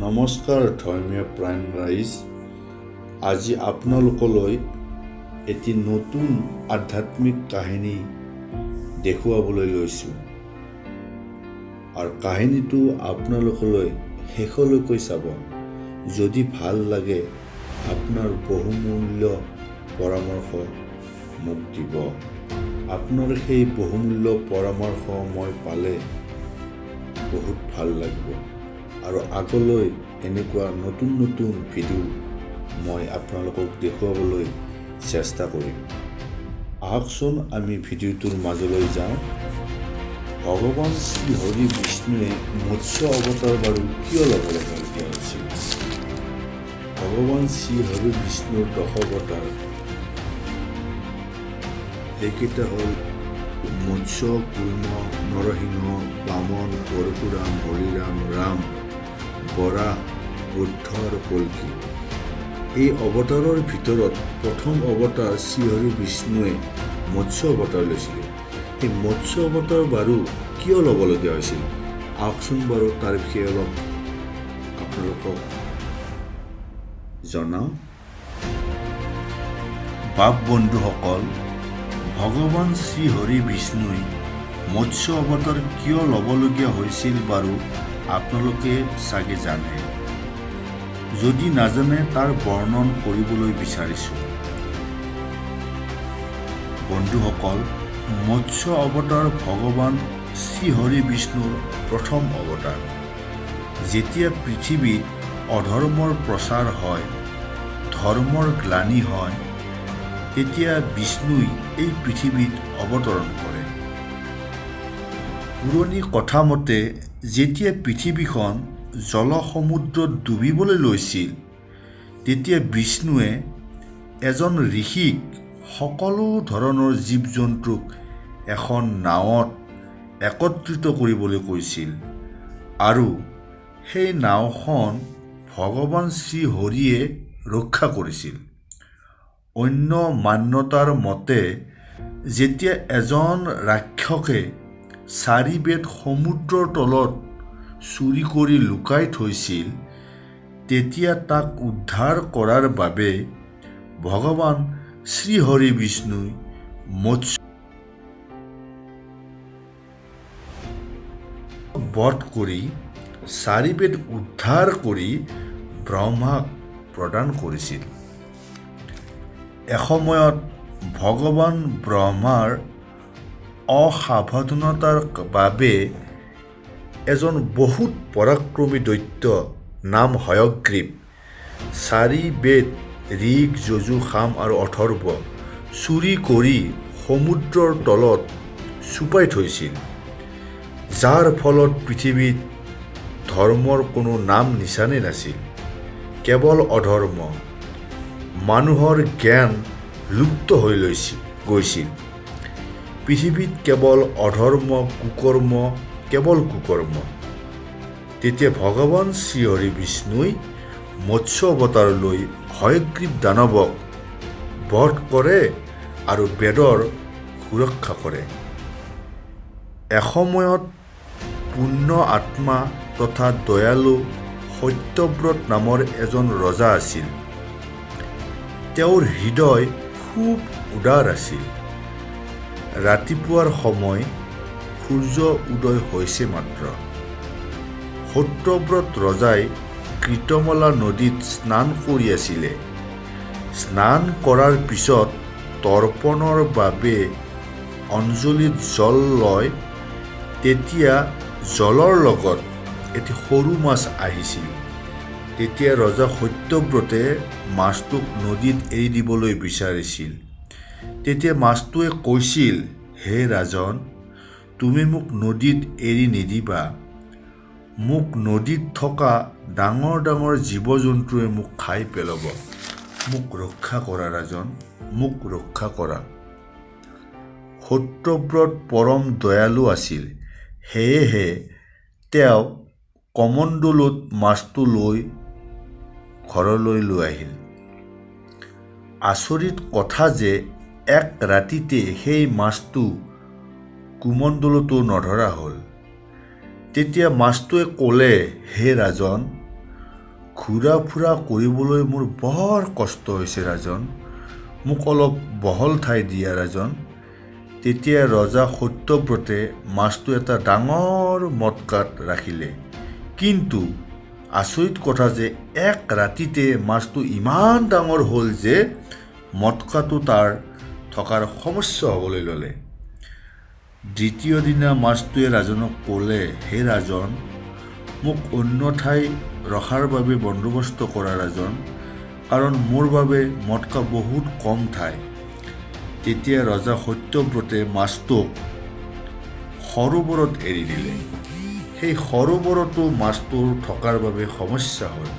নমস্কাৰ ধৰ্মীয় প্ৰাণ ৰাইজ, আজি আপোনালোকলৈ এটি নতুন আধ্যাত্মিক কাহিনী দেখুৱাবলৈ লৈছোঁ আৰু কাহিনীটো আপোনালোকলৈ শেষলৈকৈ চাব। যদি ভাল লাগে আপোনাৰ বহুমূল্য পৰামৰ্শ মোক দিব। আপোনাৰ সেই বহুমূল্য পৰামৰ্শ মই পালে বহুত ভাল লাগিব আৰু আগলৈ এনেকুৱা নতুন নতুন ভিডিঅ' মই আপোনালোকক দেখুৱাবলৈ চেষ্টা কৰিম। আহকচোন আমি ভিডিঅ'টোৰ মাজলৈ যাওঁ। ভগৱান শ্ৰী হৰি বিষ্ণুৱে মৎস্য অৱতাৰ বাৰু কিয় ল'ব লগা হৈছিল? ভগৱান শ্ৰী হৰি বিষ্ণুৰ দশাৱতাৰ এইকেইটা হ'ল মৎস্য, কুৰ্ম, নৰসিংহ, বামন, পৰশুৰাম, হৰিৰাম, ৰাম, বৰাহ, বুদ্ধ আৰু কল্কি। এই অৱতাৰৰ ভিতৰত প্ৰথম অৱতাৰ শ্ৰীহৰি বিষ্ণুৱে মৎস্য অৱতাৰ লৈছিলে। এই মৎস্য অৱতাৰ বাৰু কিয় ল'বলগীয়া হৈছিল? আহকচোন বাৰু তাৰ বিষয়ে অলপ আপোনালোকক জনাওঁ। বাপ বন্ধুসকল, ভগৱান শ্ৰীহৰি বিষ্ণুই মৎস্য অৱতাৰ কিয় ল'বলগীয়া হৈছিল বাৰু আপোনালোকে চাগে জানে। যদি নাজানে তাৰ বৰ্ণন কৰিবলৈ বিচাৰিছোঁ। বন্ধুসকল, মৎস্য অৱতাৰ ভগৱান শ্ৰীহৰি বিষ্ণুৰ প্ৰথম অৱতাৰ। যেতিয়া পৃথিৱীত অধৰ্মৰ প্ৰচাৰ হয়, ধৰ্মৰ গ্লানি হয়, তেতিয়া বিষ্ণুই এই পৃথিৱীত অৱতৰণ কৰে। পুৰণি কথা মতে যেতিয়া পৃথিৱীখন জলসমুদ্ৰত ডুবিবলৈ লৈছিল, তেতিয়া বিষ্ণুৱে এজন ঋষিক সকলো ধৰণৰ জীৱ জন্তুক এখন নাৱত একত্ৰিত কৰিবলৈ কৈছিল আৰু সেই নাওখন ভগৱান শ্ৰীহৰিয়ে ৰক্ষা কৰিছিল। অন্য মান্যতাৰ মতে যেতিয়া এজন ৰাক্ষসে 4 বেদ সমুদ্ৰৰ তলত চুৰি কৰি লুকাই থৈছিল, তেতিয়া তাক উদ্ধাৰ কৰাৰ বাবে ভগৱান শ্ৰীহৰি বিষ্ণুই মৎস্য বধ কৰি 4 বেদ উদ্ধাৰ কৰি ব্ৰহ্মাক প্ৰদান কৰিছিল। এসময়ত ভগৱান ব্ৰহ্মাৰ অসাৱধানতাৰ বাবে এজন বহুত পৰাক্ৰমী দৈত্য নাম হয়গ্ৰীৱ 4 বেদ ঋক, যজু, সাম আৰু অথৰ্ব চুৰি কৰি সমুদ্ৰৰ তলত ছুপাই থৈছিল, যাৰ ফলত পৃথিৱীত ধৰ্মৰ কোনো নাম নিচানেই নাছিল, কেৱল অধৰ্ম। মানুহৰ জ্ঞান লুপ্ত হৈ গৈছিল। পৃথিৱীত কেৱল অধৰ্ম, কুকৰ্ম, কেৱল কুকৰ্ম। তেতিয়া ভগৱান শ্ৰীহৰি বিষ্ণুই মৎস্য অৱতাৰ লৈ হয়গ্ৰীৱ দানৱক বধ কৰে আৰু বেদৰ সুৰক্ষা কৰে। এসময়ত পূৰ্ণ আত্মা তথা দয়ালু সত্যব্ৰত নামৰ এজন ৰজা আছিল। তেওঁৰ হৃদয় খুব উদাৰ আছিল। ৰাতিপুৱাৰ সময়, সূৰ্য উদয় হৈছে মাত্ৰ। সত্যব্ৰত ৰজাই কৃতমলা নদীত স্নান কৰি আছিলে। স্নান কৰাৰ পিছত তৰ্পণৰ বাবে অঞ্জলিত জল লয়। তেতিয়া জলৰ লগত এটি সৰু মাছ আহিছিল। তেতিয়া ৰজা সত্যব্ৰতে মাছটোক নদীত এৰি দিবলৈ বিচাৰিছিল। তেতিয়া মাছটোৱে কৈছিল, হে ৰাজন, তুমি মোক নদীত এৰি নিদিবা। মোক নদীত থকা ডাঙৰ ডাঙৰ জীৱ জন্তুৱে মোক খাই পেলাব। মোক ৰক্ষা কৰা ৰাজন, মোক ৰক্ষা কৰা। সত্যব্ৰত পৰম দয়ালু আছিল। সেয়েহে তেওঁ কমণ্ডলুত মাছটো লৈ ঘৰলৈ লৈ আহিল। আচৰিত কথা যে এক ৰাতিতে সেই মাছটো কুমণ্ডলতো নধৰা হ'ল। তেতিয়া মাছটোৱে ক'লে, হে ৰাজন, ঘূৰা ফুৰা কৰিবলৈ মোৰ বৰ কষ্ট হৈছে ৰাজন, মোক অলপ বহল ঠাই দিয়া ৰাজন। তেতিয়া ৰজা সত্যব্ৰতে মাছটো এটা ডাঙৰ মটকাত ৰাখিলে। কিন্তু আচৰিত কথা যে এক ৰাতিতে মাছটো ইমান ডাঙৰ হ'ল যে মটকাটো তাৰ থকাৰ সমস্যা হ'বলৈ ল'লে। দ্বিতীয় দিনা মাছটোৱে ৰাজনক ক'লে, হে ৰাজন, মোক অন্য ঠাই ৰখাৰ বাবে বন্দোবস্ত কৰা ৰাজন, কাৰণ মোৰ বাবে মটকা বহুত কম ঠাই। তেতিয়া ৰজা সত্যব্ৰতে মাছটোক সৰোবৰত এৰি দিলে। সেই সৰোবৰতো মাছটোৰ থকাৰ বাবে সমস্যা হ'ল।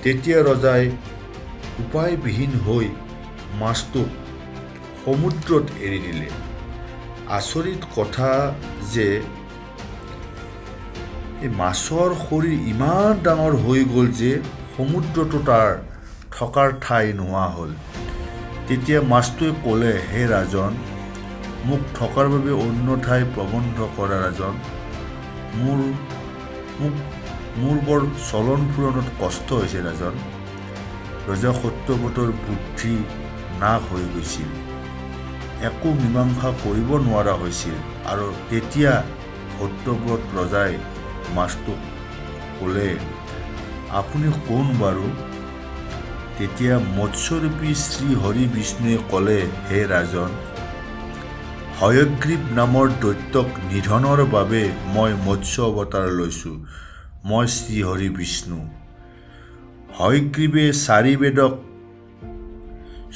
তেতিয়া ৰজাই উপায়বিহীন হৈ মাছটোক সমুদ্ৰত এৰি দিলে। আচৰিত কথা যে এই মাছৰ শৰীৰ ইমান ডাঙৰ হৈ গ'ল যে সমুদ্ৰতো তাৰ থকাৰ ঠাই নোহোৱা হ'ল। তেতিয়া মাছটোৱে ক'লে, হে ৰাজন, মোক থকাৰ বাবে অন্য ঠাই প্ৰবন্ধ কৰা ৰাজন, মোৰ বৰ চলন ফুৰণত কষ্ট হৈছে ৰাজন। ৰজা সত্যব্ৰতৰ বুদ্ধি নাশ হৈ গৈছিল, একো মীমাংসা কৰিব নোৱাৰা হৈছিল। আৰু তেতিয়া সত্যব্ৰত ৰজাই মাছটোক ক'লে, আপুনি কোন বাৰু? তেতিয়া মৎস্যৰূপী শ্ৰী হৰি বিষ্ণুৱে ক'লে, হে ৰাজন, হয়গ্ৰীৱ নামৰ দৈত্যক নিধনৰ বাবে মই মৎস্য অৱতাৰ লৈছোঁ। মই শ্ৰী হৰি বিষ্ণু। হয়গ্ৰীৱে 4 বেদক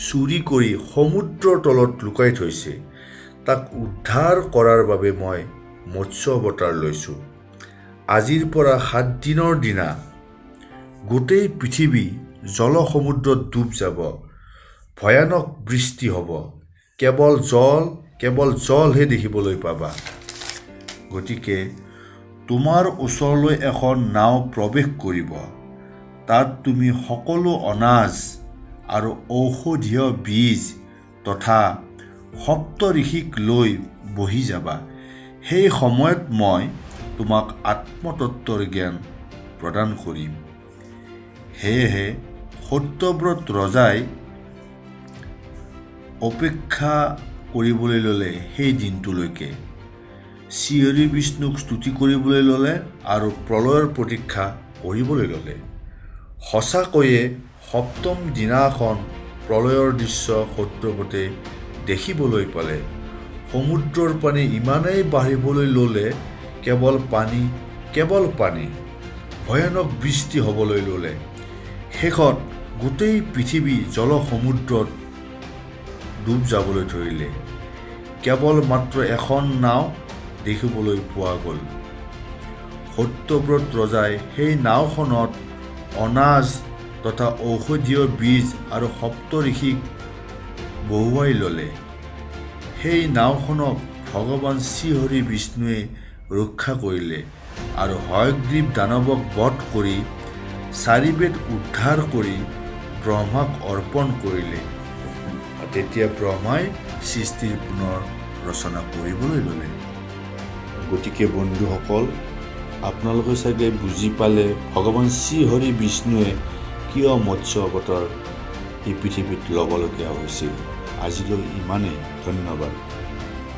চুৰি কৰি সমুদ্ৰৰ তলত লুকাই থৈছে। তাক উদ্ধাৰ কৰাৰ বাবে মই মৎস্য অৱতাৰ লৈছোঁ। আজিৰ পৰা 7 দিনৰ দিনা গোটেই পৃথিৱী জলসমুদ্ৰত ডুব যাব। ভয়ানক বৃষ্টি হ'ব। কেৱল জলহে দেখিবলৈ পাবা। গতিকে তোমাৰ ওচৰলৈ এখন নাও প্ৰৱেশ কৰিব। তাত তুমি সকলো অনাজ আৰু ঔষধীয় বীজ তথা সপ্ত ঋষিক লৈ বহি যাবা। সেই সময়ত মই তোমাক আত্মতত্বৰ জ্ঞান প্ৰদান কৰিম। সেয়েহে সত্যব্ৰত ৰজাই অপেক্ষা কৰিবলৈ ল'লে সেই দিনটোলৈকে। শ্ৰীহৰি বিষ্ণুক স্তুতি কৰিবলৈ ল'লে আৰু প্ৰলয়ৰ প্ৰতীক্ষা কৰিবলৈ ল'লে। সঁচাকৈয়ে 7ম দিনাখন প্ৰলয়ৰ দৃশ্য সত্যব্ৰতে দেখিবলৈ পালে। সমুদ্ৰৰ পানী ইমানেই বাঢ়িবলৈ ল'লে, কেৱল পানী, ভয়ানক বৃষ্টি হ'বলৈ ল'লে। শেষত গোটেই পৃথিৱী জলসমুদ্ৰত ডুব যাবলৈ ধৰিলে। কেৱল মাত্ৰ এখন নাও দেখিবলৈ পোৱা গ'ল। সত্যব্ৰত ৰজাই সেই নাওখনত অনাজ তথা ঔষধীয় বীজ আৰু সপ্ত ঋষিক বহুৱাই ল'লে। সেই নাওখনক ভগৱান শ্ৰীহৰি বিষ্ণুৱে ৰক্ষা কৰিলে আৰু হয়গ্ৰীৱ দানৱক বধ কৰি 4 বেদ উদ্ধাৰ কৰি ব্ৰহ্মাক অৰ্পণ কৰিলে। তেতিয়া ব্ৰহ্মাই সৃষ্টিৰ পুনৰ ৰচনা কৰিবলৈ ল'লে। গতিকে বন্ধুসকল, আপোনালোকে চাগে বুজি পালে ভগৱান শ্ৰীহৰি বিষ্ণুৱে কিয় মৎস্য অৱতাৰ এই পৃথিৱীত ল'বলগীয়া হৈছিল। আজিলৈ ইমানেই। ধন্যবাদ।